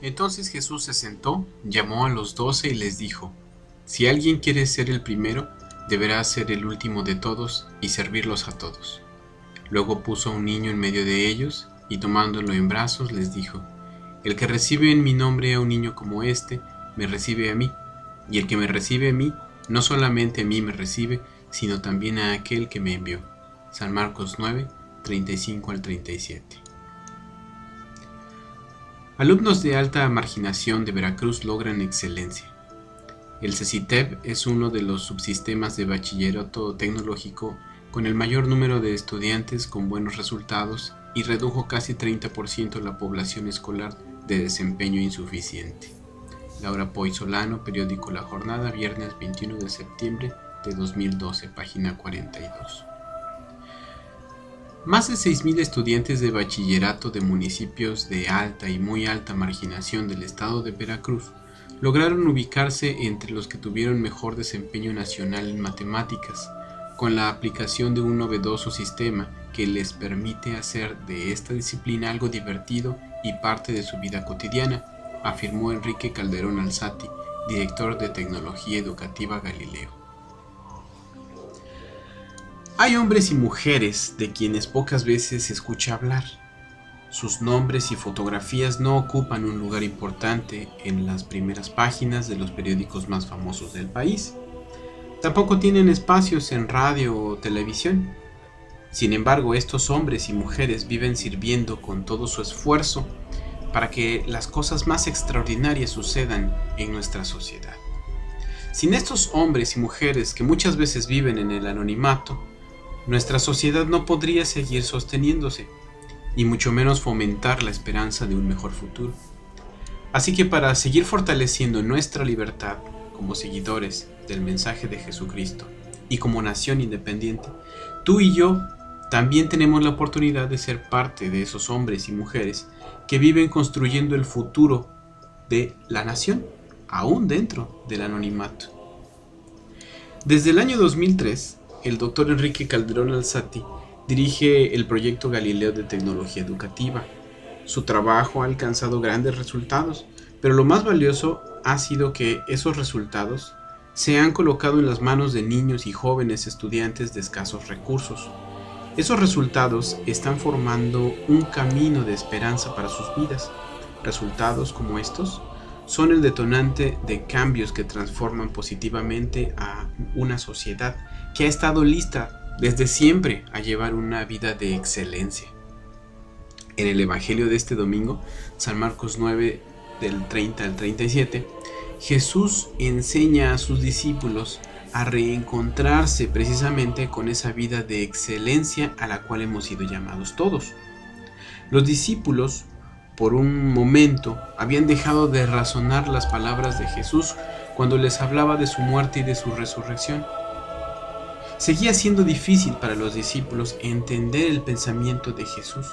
Entonces Jesús se sentó, llamó a los 12 y les dijo: Si alguien quiere ser el primero, deberá ser el último de todos y servirlos a todos. Luego puso a un niño en medio de ellos y tomándolo en brazos les dijo: El que recibe en mi nombre a un niño como este, me recibe a mí, y el que me recibe a mí, no solamente a mí me recibe, sino también a aquel que me envió. San Marcos 9, 35 al 37. Alumnos de alta marginación de Veracruz logran excelencia. El CECITEB es uno de los subsistemas de bachillerato tecnológico con el mayor número de estudiantes con buenos resultados y redujo casi 30% la población escolar de desempeño insuficiente. Laura Poy Solano, periódico La Jornada, viernes 21 de septiembre de 2012, página 42. Más de 6,000 estudiantes de bachillerato de municipios de alta y muy alta marginación del estado de Veracruz lograron ubicarse entre los que tuvieron mejor desempeño nacional en matemáticas, con la aplicación de un novedoso sistema que les permite hacer de esta disciplina algo divertido y parte de su vida cotidiana, afirmó Enrique Calderón Alzati, director de Tecnología Educativa Galileo. Hay hombres y mujeres de quienes pocas veces se escucha hablar. Sus nombres y fotografías no ocupan un lugar importante en las primeras páginas de los periódicos más famosos del país. Tampoco tienen espacios en radio o televisión. Sin embargo, estos hombres y mujeres viven sirviendo con todo su esfuerzo para que las cosas más extraordinarias sucedan en nuestra sociedad. Sin estos hombres y mujeres que muchas veces viven en el anonimato, nuestra sociedad no podría seguir sosteniéndose, y mucho menos fomentar la esperanza de un mejor futuro. Así que para seguir fortaleciendo nuestra libertad como seguidores del mensaje de Jesucristo y como nación independiente, tú y yo también tenemos la oportunidad de ser parte de esos hombres y mujeres que viven construyendo el futuro de la nación, aún dentro del anonimato. Desde el año 2003, el doctor Enrique Calderón Alzati dirige el proyecto Galileo de Tecnología Educativa. Su trabajo ha alcanzado grandes resultados, pero lo más valioso ha sido que esos resultados se han colocado en las manos de niños y jóvenes estudiantes de escasos recursos. Esos resultados están formando un camino de esperanza para sus vidas. Resultados como estos son el detonante de cambios que transforman positivamente a una sociedad que ha estado lista desde siempre a llevar una vida de excelencia. En el Evangelio de este domingo, San Marcos 9, del 30 al 37, Jesús enseña a sus discípulos a reencontrarse precisamente con esa vida de excelencia a la cual hemos sido llamados todos. Los discípulos, por un momento, habían dejado de razonar las palabras de Jesús cuando les hablaba de su muerte y de su resurrección. Seguía siendo difícil para los discípulos entender el pensamiento de Jesús.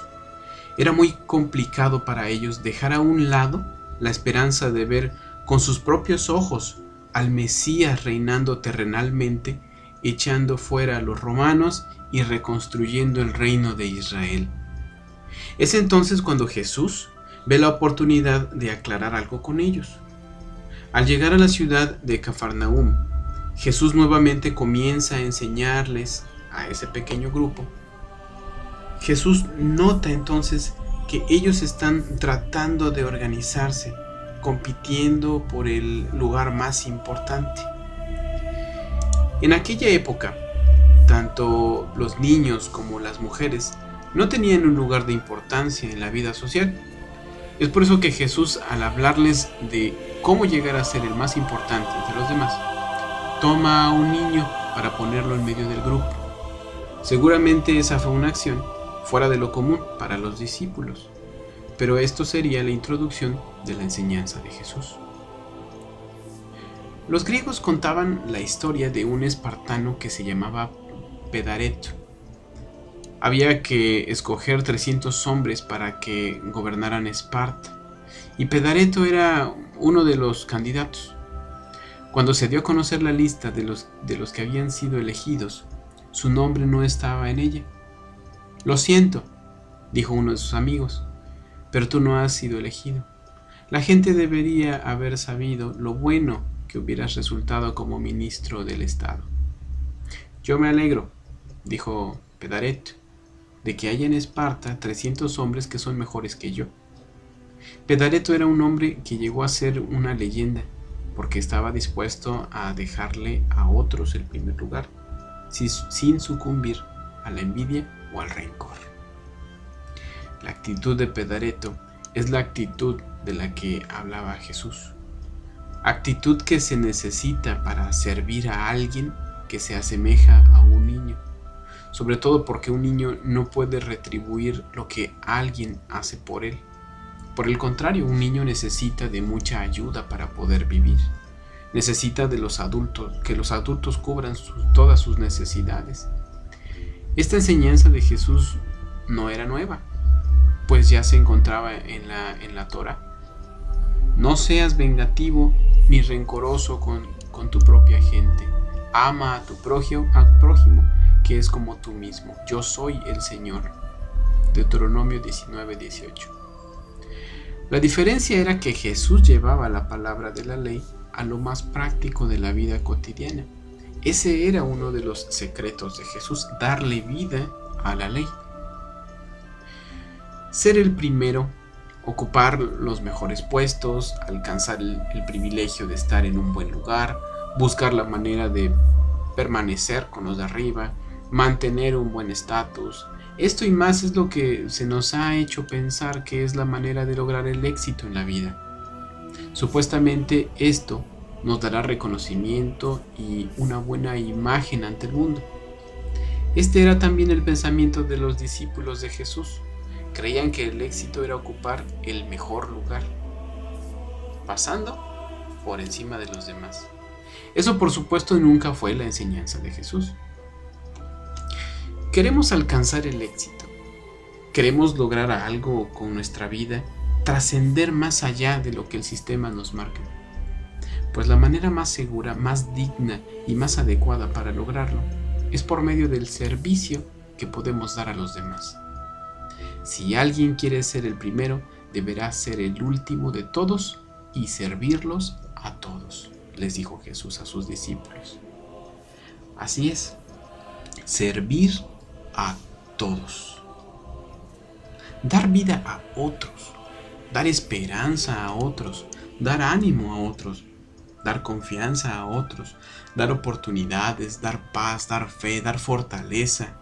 Era muy complicado para ellos dejar a un lado la esperanza de ver con sus propios ojos al Mesías reinando terrenalmente, echando fuera a los romanos y reconstruyendo el reino de Israel. Es entonces cuando Jesús ve la oportunidad de aclarar algo con ellos. Al llegar a la ciudad de Cafarnaúm, Jesús nuevamente comienza a enseñarles a ese pequeño grupo. Jesús nota entonces que ellos están tratando de organizarse, compitiendo por el lugar más importante. En aquella época, tanto los niños como las mujeres no tenían un lugar de importancia en la vida social. Es por eso que Jesús, al hablarles de cómo llegar a ser el más importante entre los demás, toma a un niño para ponerlo en medio del grupo. Seguramente esa fue una acción fuera de lo común para los discípulos, pero esto sería la introducción de la enseñanza de Jesús. Los griegos contaban la historia de un espartano que se llamaba Pedareto. Había que escoger 300 hombres para que gobernaran Esparta, y Pedareto era uno de los candidatos. Cuando se dio a conocer la lista de los que habían sido elegidos, su nombre no estaba en ella. «Lo siento», dijo uno de sus amigos, «pero tú no has sido elegido. La gente debería haber sabido lo bueno que hubieras resultado como ministro del Estado. Yo me alegro, dijo Pedareto, de que haya en Esparta 300 hombres que son mejores que yo. Pedareto era un hombre que llegó a ser una leyenda, porque estaba dispuesto a dejarle a otros el primer lugar, sin sucumbir a la envidia o al rencor. La actitud de Pedareto es la actitud de la que hablaba Jesús. Actitud que se necesita para servir a alguien que se asemeja a un niño, sobre todo porque un niño no puede retribuir lo que alguien hace por él. Por el contrario, un niño necesita de mucha ayuda para poder vivir. Necesita de los adultos, que los adultos cubran todas sus necesidades. Esta enseñanza de Jesús no era nueva, pues ya se encontraba en la Torá. No seas vengativo ni rencoroso con tu propia gente. Ama a tu prójimo, que es como tú mismo. Yo soy el Señor. Deuteronomio 19:18. La diferencia era que Jesús llevaba la palabra de la ley a lo más práctico de la vida cotidiana. Ese era uno de los secretos de Jesús, darle vida a la ley. Ser el primero, ocupar los mejores puestos, alcanzar el privilegio de estar en un buen lugar, buscar la manera de permanecer con los de arriba, mantener un buen estatus. Esto y más es lo que se nos ha hecho pensar que es la manera de lograr el éxito en la vida. Supuestamente esto nos dará reconocimiento y una buena imagen ante el mundo. Este era también el pensamiento de los discípulos de Jesús. Creían que el éxito era ocupar el mejor lugar, pasando por encima de los demás. Eso, por supuesto, nunca fue la enseñanza de Jesús. Queremos alcanzar el éxito. Queremos lograr algo con nuestra vida, trascender más allá de lo que el sistema nos marca. Pues la manera más segura, más digna y más adecuada para lograrlo es por medio del servicio que podemos dar a los demás. Si alguien quiere ser el primero, deberá ser el último de todos y servirlos a todos, les dijo Jesús a sus discípulos. Así es, servir a todos. Dar vida a otros, dar esperanza a otros, dar ánimo a otros, dar confianza a otros, dar oportunidades, dar paz, dar fe, dar fortaleza.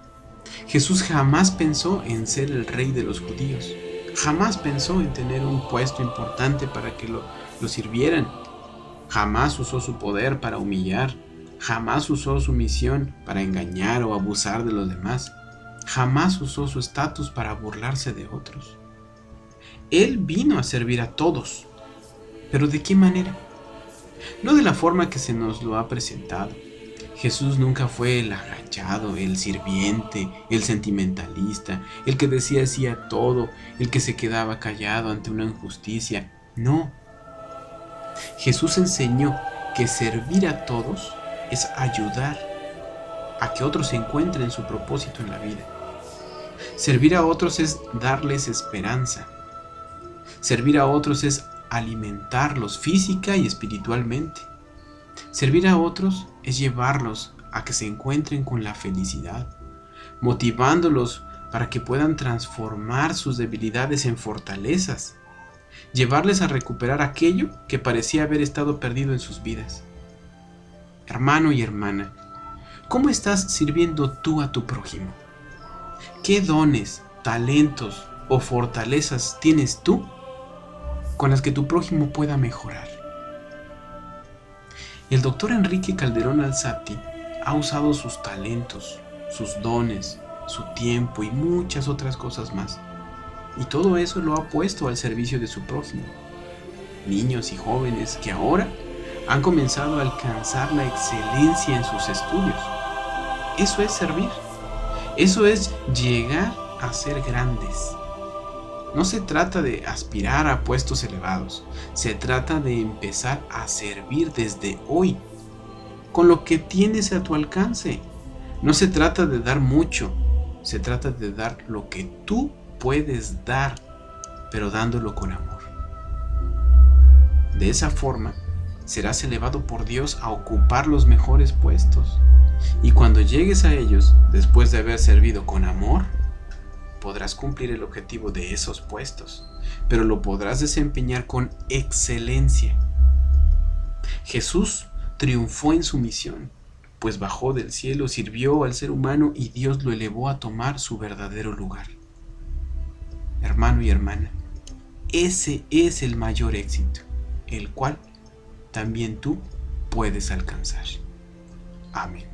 Jesús jamás pensó en ser el rey de los judíos. Jamás pensó en tener un puesto importante para que lo sirvieran. Jamás usó su poder para humillar. Jamás usó su misión para engañar o abusar de los demás. Jamás usó su estatus para burlarse de otros. Él vino a servir a todos. ¿Pero de qué manera? No de la forma que se nos lo ha presentado. Jesús nunca fue el agachado, el sirviente, el sentimentalista, el que decía sí a todo, el que se quedaba callado ante una injusticia. No. Jesús enseñó que servir a todos es ayudar a que otros encuentren su propósito en la vida. Servir a otros es darles esperanza. Servir a otros es alimentarlos física y espiritualmente. Servir a otros es llevarlos a que se encuentren con la felicidad, motivándolos para que puedan transformar sus debilidades en fortalezas, llevarles a recuperar aquello que parecía haber estado perdido en sus vidas. Hermano y hermana, ¿cómo estás sirviendo tú a tu prójimo? ¿Qué dones, talentos o fortalezas tienes tú con las que tu prójimo pueda mejorar? El doctor Enrique Calderón Alzati ha usado sus talentos, sus dones, su tiempo y muchas otras cosas más. Y todo eso lo ha puesto al servicio de su prójimo. Niños y jóvenes que ahora han comenzado a alcanzar la excelencia en sus estudios. Eso es servir. Eso es llegar a ser grandes. No se trata de aspirar a puestos elevados, se trata de empezar a servir desde hoy, con lo que tienes a tu alcance. No se trata de dar mucho, se trata de dar lo que tú puedes dar, pero dándolo con amor. De esa forma, serás elevado por Dios a ocupar los mejores puestos. Y cuando llegues a ellos, después de haber servido con amor, podrás cumplir el objetivo de esos puestos, pero lo podrás desempeñar con excelencia. Jesús triunfó en su misión, pues bajó del cielo, sirvió al ser humano y Dios lo elevó a tomar su verdadero lugar. Hermano y hermana, ese es el mayor éxito, el cual también tú puedes alcanzar. Amén.